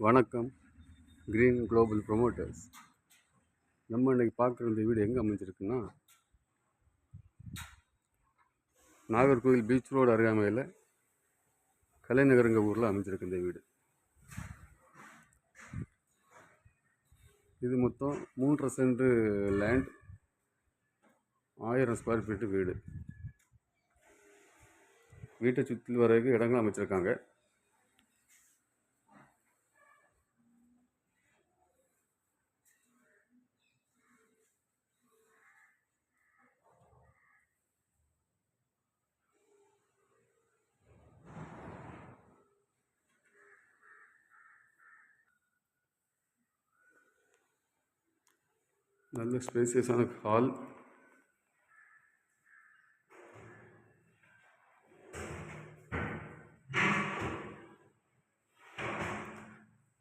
வணக்கம். Green global promoters. நம்ம இன்றைக்கி பார்க்குற இந்த வீடு எங்கே அமைஞ்சிருக்குன்னா, நாகர்கோவில் பீச் ரோடு அருகாமையில் கலைநகருங்க ஊரில் அமைஞ்சிருக்கு இந்த வீடு. இது மொத்தம் 3.5 சென்ட் லேண்ட், 1000 ஸ்கொயர் ஃபீட்டு வீடு. வீட்டை சுற்றி வரைக்கும் இடங்கள் அமைச்சிருக்காங்க. நல்ல ஸ்பேசியஸான ஹால்,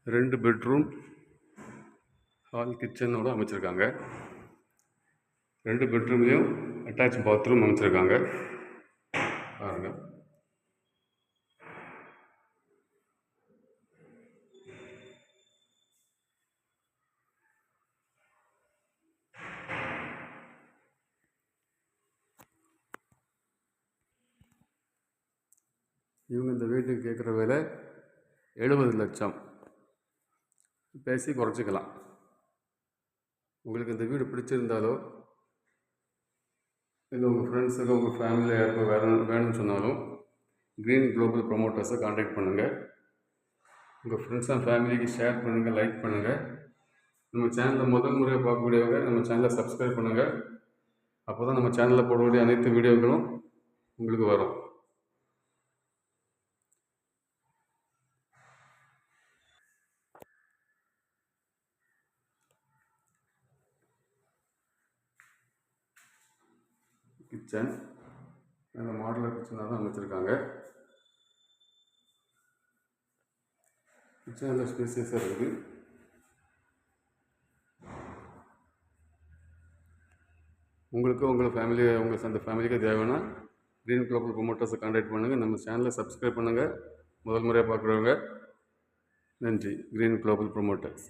ரெண்டு பெட்ரூம், ஹால், கிச்சனோடு அமைச்சிருக்காங்க. 2 பெட்ரூம்லேயும் அட்டாச் பாத்ரூம் அமைச்சிருக்காங்க. பாருங்கள். இவங்க இந்த வீட்டுக்கு கேட்குற விலை 70 லட்சம். பேசி குறைச்சிக்கலாம். உங்களுக்கு இந்த வீடு பிடிச்சிருந்தாலோ இல்லை உங்கள் ஃப்ரெண்ட்ஸுக்கு உங்கள் ஃபேமிலியில் யாருக்கும் வேணும்னு சொன்னாலும் க்ரீன் குளோபல் ப்ரொமோட்டர்ஸை கான்டாக்ட் பண்ணுங்கள். உங்கள் ஃப்ரெண்ட்ஸ் அண்ட் ஃபேமிலிக்கு ஷேர் பண்ணுங்கள், லைக் பண்ணுங்கள். நம்ம சேனலில் முதல் முறையாக பார்க்கக்கூடியவங்க நம்ம சேனலை சப்ஸ்கிரைப் பண்ணுங்கள். அப்போ தான் நம்ம சேனலில் போடக்கூடிய அனைத்து வீடியோக்களும் உங்களுக்கு வரும். கிச்சன் நல்ல மாடலர் கிச்சனாக தான் அமைச்சிருக்காங்க. கிச்சன் நல்ல ஸ்பேசியஸாக இருக்குது. உங்களுக்கு உங்கள் ஃபேமிலி அந்த ஃபேமிலிக்கு தேவைன்னா க்ரீன் குளோபல் ப்ரொமோட்டர்ஸை கான்டாக்ட் பண்ணுங்கள். நம்ம சேனலை சப்ஸ்கிரைப் பண்ணுங்கள். முதல் முறையாக பார்க்குறவங்க நன்றி. Green global promoters.